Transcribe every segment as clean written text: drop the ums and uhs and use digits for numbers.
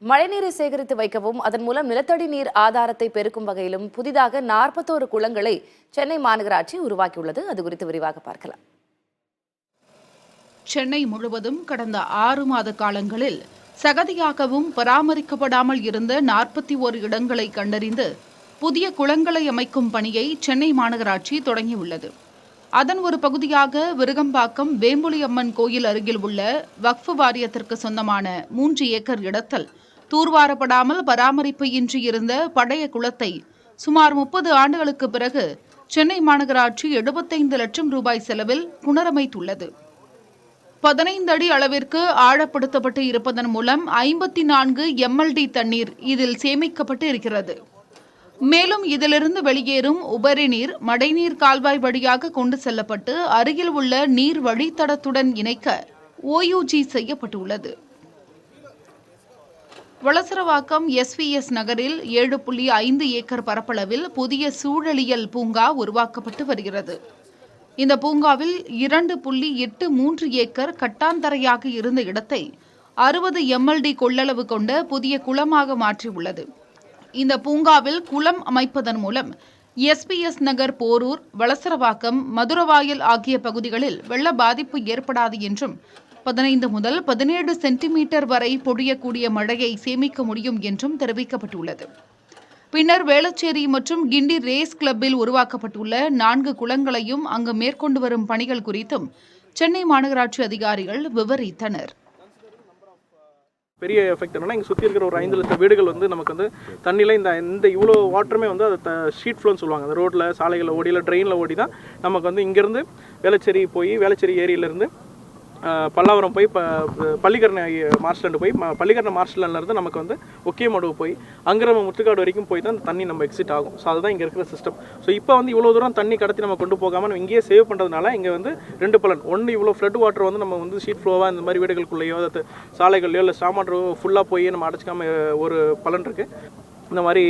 மழைநீரை சேகரித்து வைக்கவும் அதன் மூலம் நிலத்தடி நீர் ஆதாரத்தை பெருக்கும் வகையிலும் புதிதாக 41 குளங்களை சென்னை மாநகராட்சி உருவாக்கியுள்ளது. அது குறித்து விரிவாக பார்க்கலாம். சென்னை முழுவதும் கடந்த 6 மாத காலங்களில் சகதியாகவும் பராமரிக்கப்படாமல் இருந்த 41 இடங்களை கண்டறிந்து புதிய குளங்களை அமைக்கும் பணியை சென்னை மாநகராட்சி தொடங்கியுள்ளது. அதன் ஒரு பகுதியாக விருகம்பாக்கம் வேம்புலியம்மன் கோயில் அருகில் உள்ள வக்ஃப் வாரியத்திற்கு சொந்தமான 3 ஏக்கர் இடத்தில் தூர்வாரப்படாமல் பராமரிப்பு இன்றி இருந்த பழைய குளத்தை சுமார் 30 ஆண்டுகளுக்கு பிறகு சென்னை மாநகராட்சி 75 லட்சம் ரூபாய் செலவில் புனரமைத்துள்ளது. 15 அடி அளவிற்கு ஆழப்படுத்தப்பட்டு இருப்பதன் மூலம் 54 MLD தண்ணீர் இதில் சேமிக்கப்பட்டு இருக்கிறது. மேலும் இதிலிருந்து வெளியேறும் உபரி நீர் மழைநீர் கால்வாய் வழியாக கொண்டு செல்லப்பட்டு அருகில் உள்ள நீர் வழித்தடத்துடன் இணைக்க OUG செய்யப்பட்டுள்ளது. வளசரவாக்கம் SVS நகரில் 7.5 ஏக்கர் பரப்பளவில் புதிய சூழலியல் பூங்கா உருவாக்கப்பட்டு வருகிறது. இந்த பூங்காவில் 2.83 ஏக்கர் கட்டாந்தரையாக இருந்த இடத்தை 60 MLD கொள்ளளவு கொண்ட புதிய குளமாக மாற்றியுள்ளது. இந்த பூங்காவில் குளம் அமைப்பதன் மூலம் SPS நகர், போரூர், வளசரவாக்கம், மதுரவாயல் ஆகிய பகுதிகளில் வெள்ள பாதிப்பு ஏற்படாது என்றும் 15 முதல் 17 சென்டிமீட்டர் வரை பொழியக்கூடிய மழையை சேமிக்க முடியும் என்றும் தெரிவிக்கப்பட்டுள்ளது. பின்னர் வேளச்சேரி மற்றும் கிண்டி ரேஸ் கிளப்பில் உருவாக்கப்பட்டுள்ள 4 குளங்களையும் அங்கு மேற்கொண்டு வரும் பணிகள் குறித்தும் சென்னை மாநகராட்சி அதிகாரிகள் விவரித்தனர். பெரிய எஃபெக்ட் என்னன்னா, இங்கே சுற்றி இருக்கிற ஒரு 5 லட்சம் வீடுகள் நமக்கு தண்ணியில் இந்த இவ்வளோ வாட்டருமே அது ஷீட் ஃப்ளோன்னு சொல்லுவாங்க. அந்த ரோட்டில், சாலைகளில் ஓடி, இல்லை ட்ரெயினில் ஓடி தான் நமக்கு இங்கேருந்து வேளச்சேரி போய், வேளச்சேரி ஏரியிலேருந்து பல்லாவரம் போய், பள்ளிக்கரணை மார்ஷ்லேண்டு போய், பள்ளிக்கரணை மார்ஷ்லேருந்து நமக்கு ஒக்கியமடுவு போய், அங்கே நம்ம முத்துக்காடு வரைக்கும் போய் தான் அந்த தண்ணி நம்ம எக்ஸிட் ஆகும். ஸோ அதுதான் இங்கே இருக்கிற சிஸ்டம். ஸோ இப்போ இவ்வளோ தூரம் தண்ணி கடத்தி நம்ம கொண்டு போகாமல் நம்ம இங்கேயே சேவ் பண்ணுறதுனால இங்கே 2 பலன். ஒன்று, இவ்வளோ ஃப்ளட் வாட்டர் நம்ம ஷீட் ஃப்ளோவாக இந்த மாதிரி வீடுகளுக்குள்ளேயோ, சாலைகள்லையோ, இல்லை ஸ்டாம் வாட்டரோ ஃபுல்லாக போய் நம்ம அடைச்சிக்காமல் ஒரு பலன் இருக்குது. இந்த மாதிரி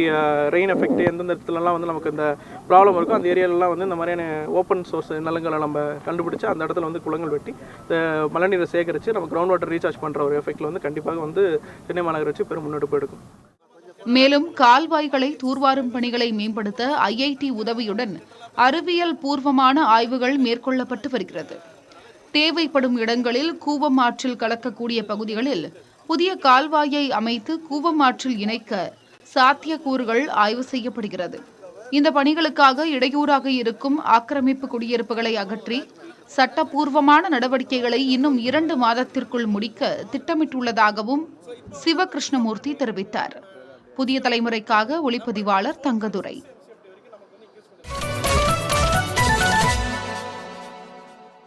ரெயின் எஃபெக்ட் எந்தெந்த இடத்துலலாம் நமக்கு இந்த ப்ராப்ளம் இருக்கும், அந்த ஏரியாலலாம் இந்த மாதிரியான ஓப்பன் சோர்ஸ் நிலங்களை நம்ம கண்டுபிடிச்சி அந்த இடத்துல குளங்கள் வெட்டி மழைநீரை சேகரித்து நம்ம கிரவுண்ட் வாட்டர் ரீசார்ஜ் பண்ணுற ஒரு எஃபெக்டில் கண்டிப்பாக சென்னை மாநகராட்சி பெரும் முன்னெடுப்பு எடுக்கும். மேலும் கால்வாய்களை தூர்வாரும் பணிகளை மேம்படுத்த IIT உதவியுடன் அறிவியல் பூர்வமான ஆய்வுகள் மேற்கொள்ளப்பட்டு வருகிறது. தேவைப்படும் இடங்களில் கூவம் ஆற்றில் கலக்கக்கூடிய பகுதிகளில் புதிய கால்வாயை அமைத்து கூவம் ஆற்றில் இணைக்க சாத்தியக்கூறுகள் ஆய்வு செய்யப்படுகிறது. இந்த பணிகளுக்காக இடையூறாக இருக்கும் ஆக்கிரமிப்பு குடியிருப்புகளை அகற்றி சட்டப்பூர்வமான நடவடிக்கைகளை இன்னும் 2 மாதத்திற்குள் முடிக்க திட்டமிட்டுள்ளதாகவும் சிவகிருஷ்ணமூர்த்தி தெரிவித்தார். புதிய தலைமுறைக்காக ஒளிப்பதிவாளர் தங்கதுரை.